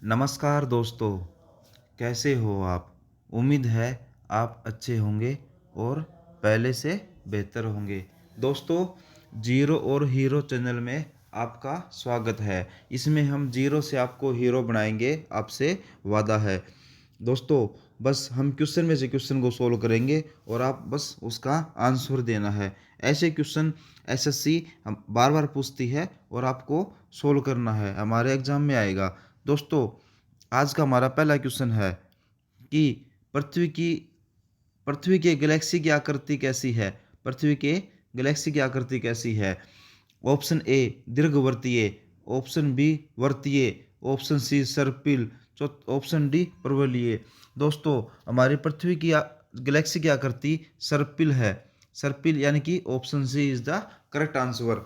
नमस्कार दोस्तों, कैसे हो आप? उम्मीद है आप अच्छे होंगे और पहले से बेहतर होंगे। दोस्तों, जीरो और हीरो चैनल में आपका स्वागत है। इसमें हम जीरो से आपको हीरो बनाएंगे, आपसे वादा है। दोस्तों, बस हम क्वेश्चन में से क्वेश्चन को सोल्व करेंगे और आप बस उसका आंसर देना है। ऐसे क्वेश्चन एसएससी हम बार बार पूछती है और आपको सोल्व करना है, हमारे एग्जाम में आएगा। दोस्तों, आज का हमारा पहला क्वेश्चन है कि पृथ्वी की पृथ्वी के गैलेक्सी की आकृति कैसी है? पृथ्वी के गैलेक्सी की आकृति कैसी है? ऑप्शन ए दीर्घवृत्तीय, ऑप्शन बी वृत्तीय, ऑप्शन सी सर्पिल, ऑप्शन डी प्रवलीय। दोस्तों, हमारी पृथ्वी की गैलेक्सी की आकृति सर्पिल है। सर्पिल यानी कि option C is the correct answer.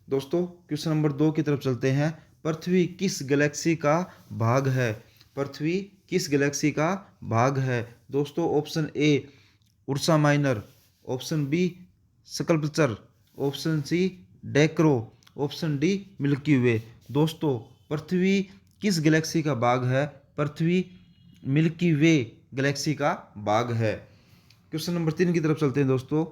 दोस्तों, क्वेश्चन नंबर 2 की तरफ चलते हैं। पृथ्वी किस गैलेक्सी का भाग है? पृथ्वी किस गैलेक्सी का भाग है? दोस्तों, option A Ursa Minor, option B Sculptor, option C डेक्रो, ऑप्शन डी मिल्की वे। दोस्तों, पृथ्वी किस गैलेक्सी का भाग है? पृथ्वी मिल्की वे गैलेक्सी का भाग है। क्वेश्चन नंबर 3 की तरफ चलते हैं। दोस्तों,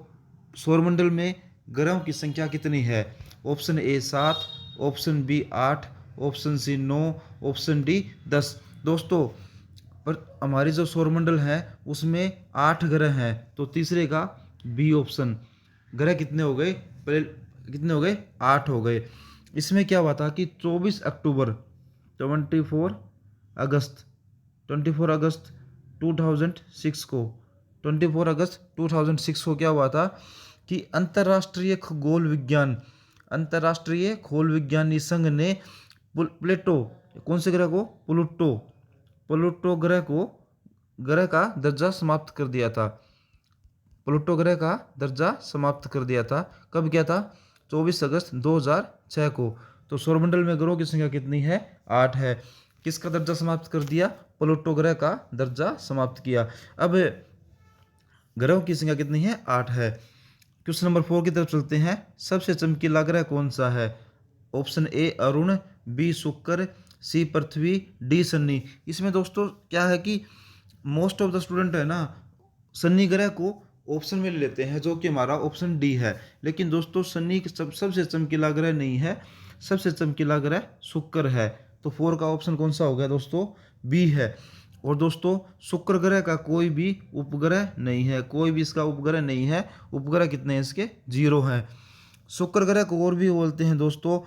सौरमंडल में ग्रहों की संख्या कितनी है? Option A 7, option B 8, option C 9, option D 10। दोस्तों, पर हमारी जो सौरमंडल है उसमें 8 ग्रह हैं, तो तीसरे का बी ऑप्शन। ग्रह कितने हो गए? पहले कितने हो गए? 8 हो गए। इसमें क्या हुआ था कि 24 अक्टूबर 24 अगस्त 24 अगस्त 2006 को 24 अगस्त 2006 को क्या हुआ था कि अंतर्राष्ट्रीय खगोल विज्ञानी संघ ने प्लेटो, कौन से ग्रह को? प्लूटो ग्रह का दर्जा समाप्त कर दिया था। प्लूटो ग्रह का दर्जा समाप्त कर दिया था। कब किया था? 24 अगस्त 2006 को। तो सौरमंडल में ग्रहों की संख्या कितनी है? 8 है। किसका दर्जा समाप्त कर दिया? प्लूटो ग्रह का दर्जा समाप्त किया। अब ग्रहों की संख्या कितनी है? 8 है। क्वेश्चन नंबर 4 की तरफ चलते हैं। सबसे चमकीला ग्रह कौन सा है? ऑप्शन ए अरुण, बी शुक्र, सी पृथ्वी, डी शनि। इसमें दोस्तों क्या है कि मोस्ट ऑफ द स्टूडेंट है ना शनि ग्रह को ऑप्शन में ले लेते हैं, जो कि हमारा ऑप्शन डी है। लेकिन दोस्तों, शनि सबसे चमकीला ग्रह नहीं है। सबसे चमकीला ग्रह शुक्र है। तो 4 का ऑप्शन कौन सा हो गया दोस्तों? बी है। और दोस्तों, शुक्र ग्रह का कोई भी उपग्रह नहीं है, कोई भी इसका उपग्रह नहीं है। उपग्रह कितने हैं इसके? 0 हैं। शुक्र ग्रह को और भी बोलते हैं दोस्तों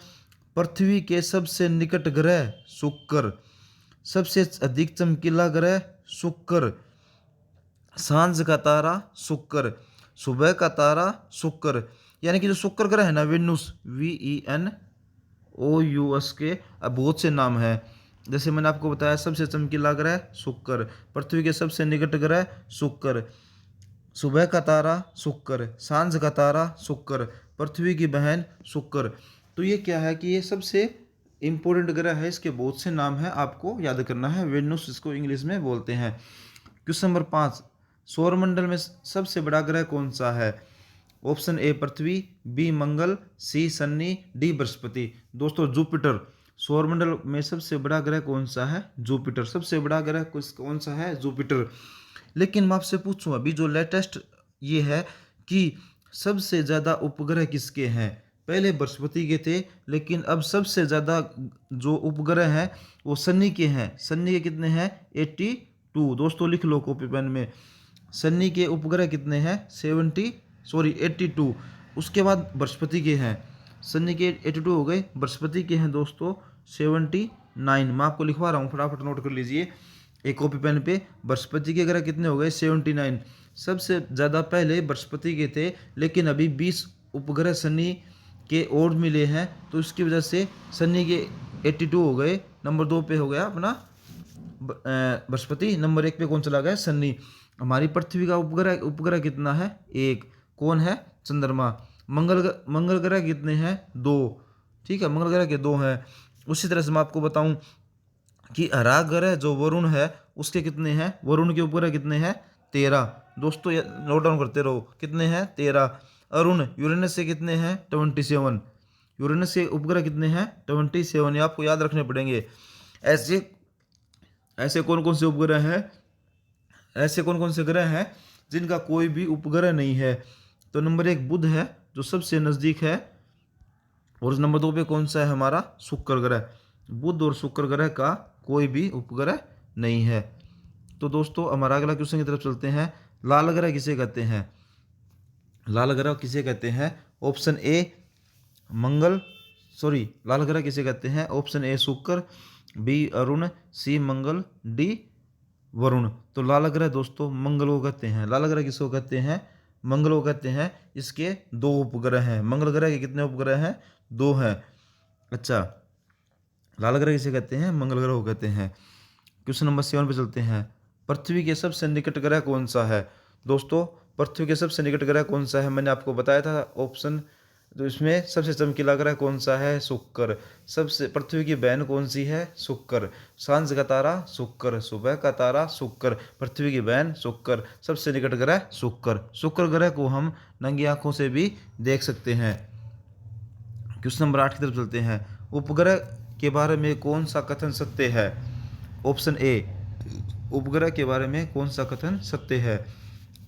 पृथ्वी के सबसे निकट ग्रह शुक्र, सबसे अधिक चमकीला ग्रह शुक्र, सांझ का तारा शुक्र, सुबह का तारा शुक्र। यानी कि जो शुक्र ग्रह है ना, वेनुस, VENOUS के बहुत से नाम है। जैसे मैंने आपको बताया, सबसे चमकीला ग्रह शुक्र, पृथ्वी के सबसे निकट ग्रह शुक्र, सुबह का तारा शुक्र, सांझ का तारा शुक्र, पृथ्वी की बहन शुक्र। तो ये क्या है कि ये सबसे इंपॉर्टेंट ग्रह है, इसके बहुत से नाम हैं, आपको याद करना है। वेनुस इसको इंग्लिश में बोलते हैं। क्वेश्चन नंबर 5, सौरमंडल में सबसे बड़ा ग्रह कौन सा है? ऑप्शन ए पृथ्वी, बी मंगल, सी शनि, डी बृहस्पति। दोस्तों, जुपिटर। सौरमंडल में सबसे बड़ा ग्रह कौन सा है? जुपिटर। सबसे बड़ा ग्रह कौन सा है? जुपिटर। लेकिन मैं आपसे पूछूं, अभी जो लेटेस्ट ये है कि सबसे ज़्यादा उपग्रह किसके हैं? पहले बृहस्पति के थे, लेकिन अब सबसे ज़्यादा जो उपग्रह हैं वो शनि के हैं। शनि के कितने हैं? 82। दोस्तों, लिख लो कॉपी पेन में। शनि के उपग्रह कितने हैं? 82। उसके बाद बृहस्पति के हैं। शनि के 82 हो गए, बृहस्पति के हैं दोस्तों 79। मैं आपको लिखवा रहा हूँ, फटाफट नोट कर लीजिए एक कॉपी पेन पे। बृहस्पति के ग्रह कितने हो गए? 79। सबसे ज़्यादा पहले बृहस्पति के थे, लेकिन अभी 20 उपग्रह शनि के और मिले हैं, तो इसकी वजह से शनि के 82 हो गए। नंबर 2 पे हो गया अपना बृहस्पति, नंबर 1 पे कौन चला गया? शनि। हमारी पृथ्वी का उपग्रह कितना है? 1। कौन है? चंद्रमा। मंगल ग्रह कितने हैं? 2। ठीक है, मंगल ग्रह के 2 हैं। उसी तरह से मैं आपको बताऊं कि हरा ग्रह जो वरुण है उसके कितने हैं? वरुण के उपग्रह कितने हैं? 13। दोस्तों, नोट डाउन करते रहो, कितने हैं? 13। अरुण यूरेनस से कितने हैं? 27। यूरेनस के उपग्रह कितने हैं? 27। ये आपको याद रखने पड़ेंगे। ऐसे ऐसे कौन कौन से उपग्रह हैं, ऐसे कौन कौन से ग्रह हैं जिनका कोई भी उपग्रह नहीं है? तो नंबर 1 बुध है जो सबसे नज़दीक है, और नंबर 2 पे कौन सा है हमारा? शुक्र ग्रह। बुध और शुक्र ग्रह का कोई भी उपग्रह नहीं है। तो दोस्तों हमारा अगला क्वेश्चन की तरफ चलते हैं। लाल ग्रह किसे कहते हैं? लाल ग्रह किसे कहते हैं? ऑप्शन ए मंगल, लाल ग्रह किसे कहते हैं? ऑप्शन ए शुक्र, बी अरुण, सी मंगल, डी वरुण। तो लाल ग्रह दोस्तों मंगल को कहते हैं। लाल ग्रह किसको कहते हैं? मंगल को कहते हैं। इसके 2 उपग्रह हैं। मंगल ग्रह के कितने उपग्रह हैं? 2 हैं। अच्छा, लाल ग्रह किसे कहते हैं? मंगल ग्रह को कहते हैं। क्वेश्चन नंबर 7 पे चलते हैं। पृथ्वी के सबसे निकट ग्रह कौन सा है? दोस्तों पृथ्वी के सबसे निकट ग्रह कौन सा है? मैंने आपको बताया था ऑप्शन, तो इसमें सबसे चमकीला ग्रह कौन सा है? शुक्र। सबसे पृथ्वी की बहन कौन सी है? शुक्र। सांझ का तारा शुक्र, सुबह का तारा शुक्र, पृथ्वी की बहन शुक्र, सबसे निकट ग्रह शुक्र। शुक्र ग्रह को हम नंगी आंखों से भी देख सकते हैं। क्वेश्चन नंबर 8 की तरफ चलते हैं। उपग्रह के बारे में कौन सा कथन सत्य है? ऑप्शन ए, उपग्रह के बारे में कौन सा कथन सत्य है?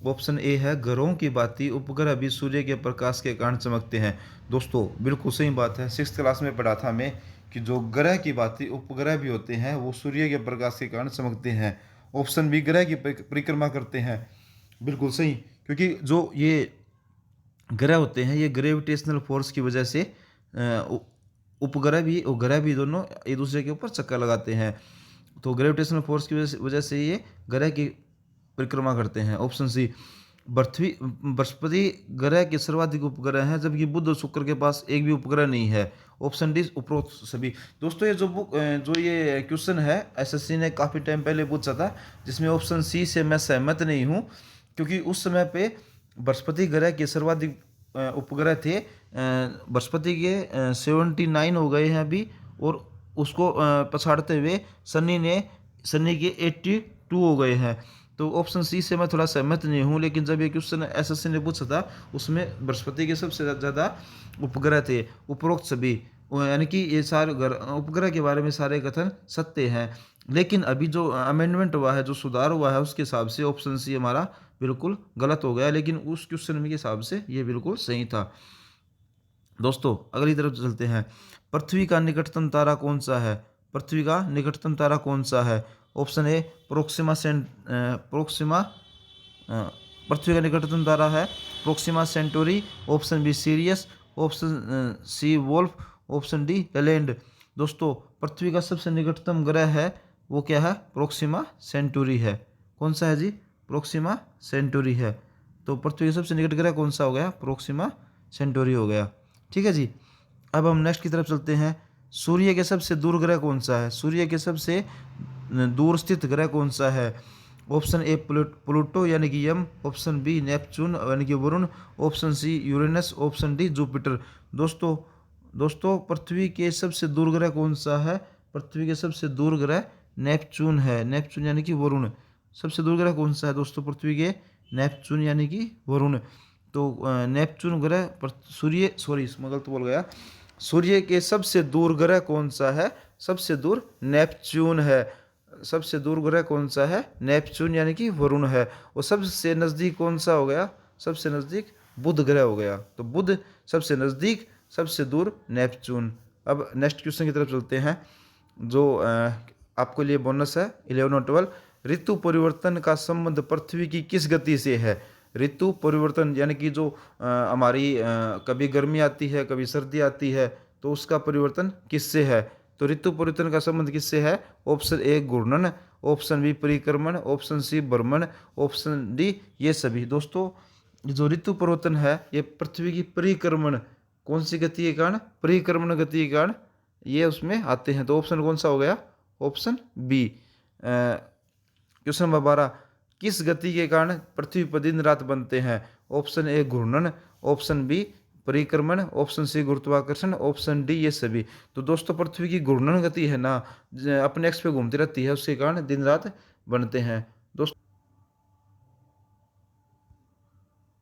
ऑप्शन ए है ग्रहों की भांति उपग्रह भी सूर्य के प्रकाश के कारण चमकते हैं। दोस्तों बिल्कुल सही बात है। 6th क्लास में पढ़ा था मैं कि जो ग्रह की भांति उपग्रह भी होते हैं वो सूर्य के प्रकाश के कारण चमकते हैं। ऑप्शन बी ग्रह की परिक्रमा करते हैं। बिल्कुल सही, क्योंकि जो ये ग्रह होते हैं ये ग्रेविटेशनल फोर्स की वजह से उपग्रह भी और ग्रह भी दोनों एक दूसरे के ऊपर चक्कर लगाते हैं। तो ग्रेविटेशनल फोर्स की वजह से ये ग्रह की परिक्रमा करते हैं। ऑप्शन सी बृहस्पति ग्रह के सर्वाधिक उपग्रह हैं, जबकि बुध और शुक्र के पास एक भी उपग्रह नहीं है। ऑप्शन डी उपरोक्त सभी। दोस्तों ये जो ये क्वेश्चन है एसएससी ने काफ़ी टाइम पहले पूछा था, जिसमें ऑप्शन सी से मैं सहमत नहीं हूँ, क्योंकि उस समय पे बृहस्पति ग्रह के सर्वाधिक उपग्रह थे। बृहस्पति के 79 हो गए हैं अभी, और उसको पछाड़ते हुए शनि के 82 हो गए हैं। तो ऑप्शन सी से मैं थोड़ा सहमत नहीं हूँ, लेकिन जब ये क्वेश्चन एसएससी ने पूछा था उसमें बृहस्पति के सबसे ज़्यादा उपग्रह थे, उपरोक्त सभी, यानी कि ये सारे उपग्रह के बारे में सारे कथन सत्य हैं। लेकिन अभी जो अमेंडमेंट हुआ है, जो सुधार हुआ है, उसके हिसाब से ऑप्शन सी हमारा बिल्कुल गलत हो गया, लेकिन उस क्वेश्चन के हिसाब से ये बिल्कुल सही था। दोस्तों अगली तरफ चलते हैं। पृथ्वी का निकटतम तारा कौन सा है? पृथ्वी का निकटतम तारा कौन सा है? ऑप्शन ए प्रोक्सिमा पृथ्वी का निकटतम तारा है Proxima Centauri. Option B Sirius, option C Wolf, option D Lalande. दोस्तों पृथ्वी का सबसे निकटतम ग्रह है वो क्या है? प्रोक्सिमा सेंटोरी है। कौन सा है जी? प्रोक्सिमा सेंटोरी है। तो पृथ्वी का सबसे निकट ग्रह कौन सा हो गया? प्रोक्सिमा सेंटोरी हो गया। ठीक है जी। अब हम नेक्स्ट की तरफ चलते हैं। सूर्य के सबसे दूर ग्रह कौन सा है? सूर्य के सबसे दूर स्थित ग्रह कौन सा है? ऑप्शन ए प्लूटो यानी कि यम, ऑप्शन बी नेपच्यून यानी कि वरुण, option C Uranus, option D Jupiter. दोस्तों पृथ्वी के सबसे दूर ग्रह कौन सा है? पृथ्वी के सबसे दूर ग्रह नेपच्यून है। नेपच्यून यानी कि वरुण। सबसे दूर ग्रह कौन सा है दोस्तों पृथ्वी के? नेपच्यून यानी कि वरुण। तो नेपच्यून ग्रह गलत बोल गया। सूर्य के सबसे दूर ग्रह कौन सा है? सबसे दूर नेपच्यून है। सबसे दूर ग्रह कौन सा है? नेपच्यून यानी कि वरुण है। और सबसे नज़दीक कौन सा हो गया? सबसे नज़दीक बुध ग्रह हो गया। तो बुध सबसे नज़दीक, सबसे दूर नेपच्यून। अब नेक्स्ट क्वेश्चन की तरफ चलते हैं, जो आपके लिए बोनस है 11 और 12। ऋतु परिवर्तन का संबंध पृथ्वी की किस गति से है? ऋतु परिवर्तन यानी कि जो हमारी कभी गर्मी आती है, कभी सर्दी आती है, तो उसका परिवर्तन किससे है? तो ऋतु परिवर्तन का संबंध किससे है? ऑप्शन ए घूर्णन, ऑप्शन बी परिक्रमण, ऑप्शन सी भ्रमण, ऑप्शन डी ये सभी। दोस्तों जो ऋतु परिवर्तन है ये पृथ्वी की परिक्रमण, कौन सी गति के कारण? परिक्रमण गति के कारण ये उसमें आते हैं। तो ऑप्शन कौन सा हो गया? Option B. Question number 12। किस गति के कारण पृथ्वी पर दिन रात बनते हैं? ऑप्शन ए घूर्णन, ऑप्शन बी परिक्रमण, ऑप्शन सी गुरुत्वाकर्षण, ऑप्शन डी ये सभी। तो दोस्तों पृथ्वी की घूर्णन गति है ना, अपने एक्स पे घूमती रहती है, उसके कारण दिन रात बनते हैं। दोस्तों